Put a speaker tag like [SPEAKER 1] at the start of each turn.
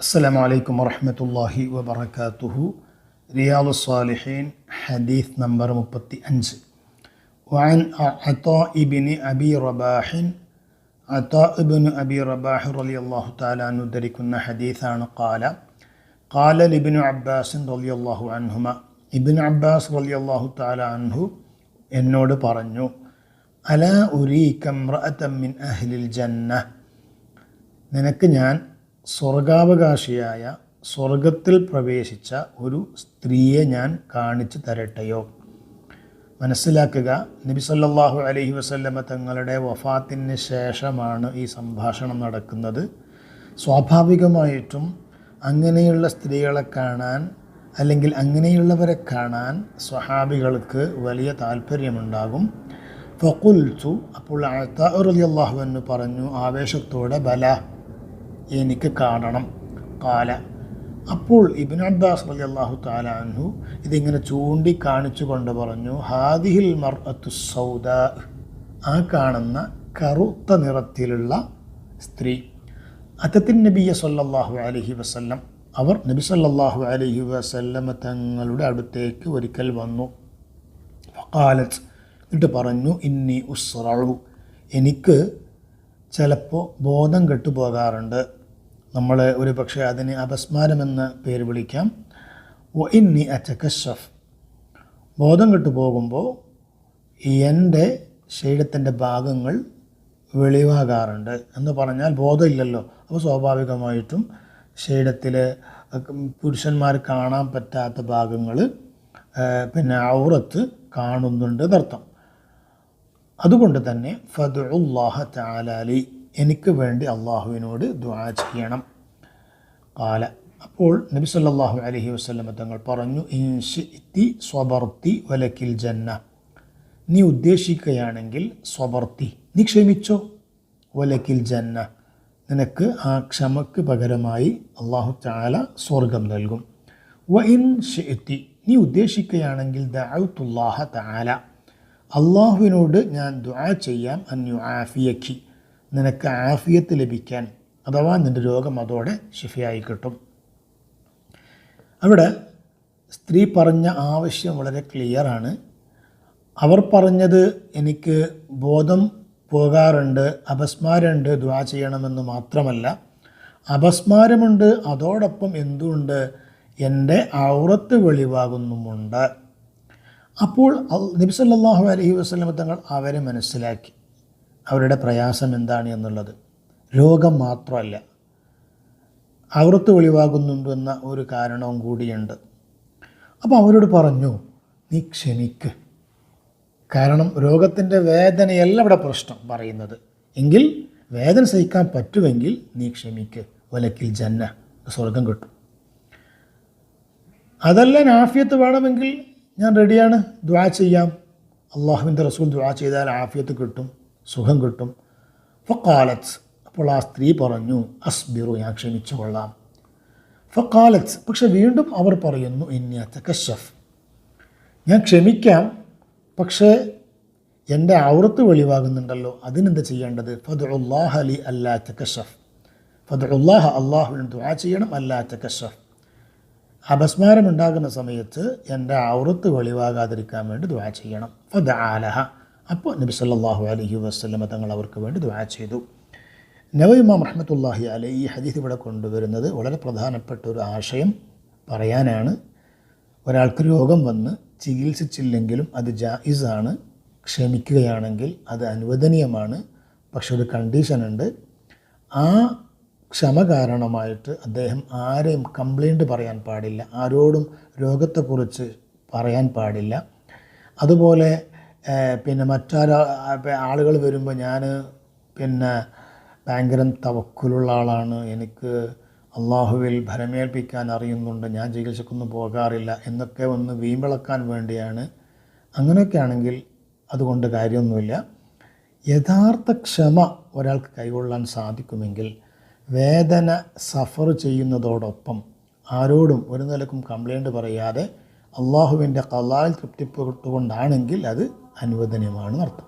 [SPEAKER 1] അസ്സലാമു അലൈക്കും വറഹ്മത്തുള്ളാഹി വബറകാതുഹു. റിയാദുസ് സ്വാലിഹീൻ ഹദീസ് നമ്പർ 35. വഅൻ അതാ ഇബ്നു അബി റബാഹ് റളിയല്ലാഹു തആല അൻഹു ധരിക്കുന്ന ഹദീസാണ്. ഖാല ഇബ്നു അബ്ബാസ് റളിയല്ലാഹു അൻഹുമ, ഇബ്നു അബ്ബാസ് റളിയല്ലാഹു തആല അൻഹു എന്നോട് പറഞ്ഞു, അലാ ഉരീക ഇംറഅതൻ മിൻ അഹ്ലിൽ ജന്ന, നിനക്ക് ഞാൻ സ്വർഗാവകാശിയായ സ്വർഗത്തിൽ പ്രവേശിച്ച ഒരു സ്ത്രീയെ ഞാൻ കാണിച്ചു തരട്ടെയോ? മനസ്സിലാക്കുക, നബി സല്ലല്ലാഹു അലൈഹി വസല്ലമ തങ്ങളുടെ വഫാത്തിന് ശേഷമാണ് ഈ സംഭാഷണം നടക്കുന്നത്. സ്വാഭാവികമായിട്ടും അങ്ങനെയുള്ള സ്ത്രീകളെ കാണാൻ അല്ലെങ്കിൽ അങ്ങനെയുള്ളവരെ കാണാൻ സ്വഹാബികൾക്ക് വലിയ താല്പര്യമുണ്ടാകും. ഫഖുൽതു, അപ്പോൾ അതാ റളിയല്ലാഹു അൻഹു പറഞ്ഞു ആവേശത്തോടെ, ബല, എനിക്ക് കാണണം. ഖാല, അപ്പോൾ ഇബ്നു അബ്ബാസ് റളിയല്ലാഹു തആല അൻഹു ഇതിങ്ങനെ ചൂണ്ടിക്കാണിച്ചു കൊണ്ട് പറഞ്ഞു, ഹാദിഹിൽ മർഅത്തു സൗദാ, ആ കാണുന്ന കറുത്ത നിറത്തിലുള്ള സ്ത്രീ, അത്തത്തിൻ നബിയ സല്ലല്ലാഹു അലൈഹി വസല്ലം, അവർ നബി സല്ലല്ലാഹു അലൈഹി വസല്ലം തങ്ങളുടെ അടുത്തേക്ക് ഒരിക്കൽ വന്നു. ഫഖാലത്ത്, എന്നിട്ട് പറഞ്ഞു, ഇന്നി ഉസ്റഉ, എനിക്ക് ചിലപ്പോൾ ബോധം കെട്ടുപോകാറുണ്ട്. നമ്മൾ ഒരു പക്ഷേ അതിന് അപസ്മാരമെന്ന് പേര് വിളിക്കാം. വ ഇന്നി അതകശഫ്, ബോധം കെട്ടുപോകുമ്പോൾ എൻ്റെ ശരീരത്തിൻ്റെ ഭാഗങ്ങൾ വെളിവാകാറുണ്ട്. എന്ന് പറഞ്ഞാൽ ബോധമില്ലല്ലോ, അപ്പോൾ സ്വാഭാവികമായിട്ടും ശരീരത്തിൽ പുരുഷന്മാർ കാണാൻ പറ്റാത്ത ഭാഗങ്ങൾ ഔറത്ത് കാണുന്നുണ്ട് എന്നർത്ഥം. അതുകൊണ്ട് തന്നെ ഫദ്ഉല്ലാഹ തആല ലി, എനിക്ക് വേണ്ടി അള്ളാഹുവിനോട് ദുആ ചെയ്യണം. ഖാല, അപ്പോൾ നബി സല്ലല്ലാഹു അലൈഹി വസല്ലം തങ്ങൾ പറഞ്ഞു, ഇൻ ശിഅ്തി സ്വബർതി വലക്കിൽ ജന്ന, നീ ഉദ്ദേശിക്കുകയാണെങ്കിൽ സ്വബർതി, നീ ക്ഷമിച്ചോ, വലക്കിൽ ജന്ന, നിനക്ക് ആ ക്ഷമക്ക് പകരമായി അള്ളാഹു തആല സ്വർഗം നൽകും. വ ഇൻ ശിഅ്തി, നീ ഉദ്ദേശിക്കുകയാണെങ്കിൽ ദഅഉതുല്ലാഹ തആല, അള്ളാഹുവിനോട് ഞാൻ ദുആ ചെയ്യാം, അൻ യുആഫിയകി, നിനക്ക് ആഫിയത്ത് ലഭിക്കാൻ, അഥവാ നിൻ്റെ രോഗം അതോടെ ശിഫയായി കിട്ടും. അവിടെ സ്ത്രീ പറഞ്ഞ ആവശ്യം വളരെ ക്ലിയറാണ്. അവർ പറഞ്ഞത് എനിക്ക് ബോധം പോകാറുണ്ട്, അപസ്മാരമുണ്ട്, ദുആ ചെയ്യണമെന്ന് മാത്രമല്ല, അപസ്മാരമുണ്ട്, അതോടൊപ്പം എന്തുണ്ട്, എൻ്റെ ഔറത്ത് വെളിവാകുന്നുമുണ്ട്. അപ്പോൾ നബി സല്ലല്ലാഹു അലൈഹി വസല്ലം തങ്ങൾ അവരെ മനസ്സിലാക്കി അവരുടെ പ്രയാസം എന്താണ് എന്നുള്ളത്. രോഗം മാത്രമല്ല, ഔറത്ത് വെളിവാകുന്നുണ്ട് എന്ന ഒരു കാരണവും കൂടിയുണ്ട്. അപ്പോൾ അവരോട് പറഞ്ഞു, നീ ക്ഷമിക്ക്, കാരണം രോഗത്തിൻ്റെ വേദനയല്ല ഇവിടെ പ്രശ്നം പറയുന്നത്, എങ്കിൽ വേദന സഹിക്കാൻ പറ്റുമെങ്കിൽ നീ ക്ഷമിക്ക്, വലക്കിൽ ജന്ന, സ്വർഗം കിട്ടും. അതല്ല ആഫിയത്ത് വേണമെങ്കിൽ ഞാൻ റെഡിയാണ്, ദുആ ചെയ്യാം, അള്ളാഹുവിൻ്റെ റസൂൽ ദുആ ചെയ്താൽ ആഫിയത്ത് കിട്ടും, സുഖം കിട്ടും. ഫഖാലത്ത്, അപ്പോൾ ആ സ്ത്രീ പറഞ്ഞു, അസ്ബിറു, ഞാൻ ക്ഷമിച്ചു കൊള്ളാം. ഫഖാലത്ത്, പക്ഷെ വീണ്ടും അവർ പറയുന്നു, ഇന്നി അതകശഫ്, ഞാൻ ക്ഷമിക്കാം, പക്ഷേ എൻ്റെ ഔറത്ത് വെളിവാകുന്നുണ്ടല്ലോ, അതിനെന്താ ചെയ്യേണ്ടത്? ഫദ്ഉല്ലാഹ ലി അല്ലാ അതകശഫ്, ഫദ്ഉല്ലാഹ, അള്ളാഹുവിന് ദുആ ചെയ്യണം, അല്ലാ അതകശഫ്, അപസ്മാരം ഉണ്ടാകുന്ന സമയത്ത് എൻ്റെ ഔറത്ത് വെളിവാകാതിരിക്കാൻ വേണ്ടി ദുആ ചെയ്യണം. ഫദഅ ലഹ, അപ്പോൾ നബി സല്ലല്ലാഹു അലൈഹി വസല്ലം തങ്ങൾ അവർക്ക് വേണ്ടി ദുആ ചെയ്തു. നവവി ഇമാം റഹ്മത്തുള്ളാഹി അലൈഹി ഈ ഹദീസ് ഇവിടെ കൊണ്ടുവരുന്നത് വളരെ പ്രധാനപ്പെട്ട ഒരു ആശയം പറയാനാണ്. ഒരാൾക്ക് രോഗം വന്ന് ചികിത്സിച്ചില്ലെങ്കിലും അത് ജായിസാണ്, ക്ഷമിക്കുകയാണെങ്കിൽ അത് അനുവദനീയമാണ്. പക്ഷെ ഒരു കണ്ടീഷനുണ്ട്, ആ ക്ഷമ കാരണമായിട്ട് അദ്ദേഹം ആരെയും കംപ്ലൈൻറ്റ് പറയാൻ പാടില്ല, ആരോടും രോഗത്തെക്കുറിച്ച് പറയാൻ പാടില്ല. അതുപോലെ ആളുകൾ വരുമ്പോൾ ഞാൻ ഭയങ്കര തവക്കുലുള്ള ആളാണ്, എനിക്ക് അള്ളാഹുവിൽ ഭരമേൽപ്പിക്കാൻ അറിയുന്നുണ്ട്, ഞാൻ ചികിത്സക്കൊന്നും പോകാറില്ല എന്നൊക്കെ ഒന്ന് വീമ്പിളക്കാൻ വേണ്ടിയാണ്. അങ്ങനെയൊക്കെ ആണെങ്കിൽ അതുകൊണ്ട് കാര്യമൊന്നുമില്ല. യഥാർത്ഥ ക്ഷമ ഒരാൾക്ക് കൈകൊള്ളാൻ സാധിക്കുമെങ്കിൽ വേദന സഫർ ചെയ്യുന്നതോടൊപ്പം ആരോടും ഒരു നിലക്കും കംപ്ലൈൻറ്റ് പറയാതെ അള്ളാഹുവിൻ്റെ ഖളായിൽ തൃപ്തിപ്പെട്ടുകൊണ്ടാണെങ്കിൽ അത് അനുവദനീയമാണ് അർത്ഥം.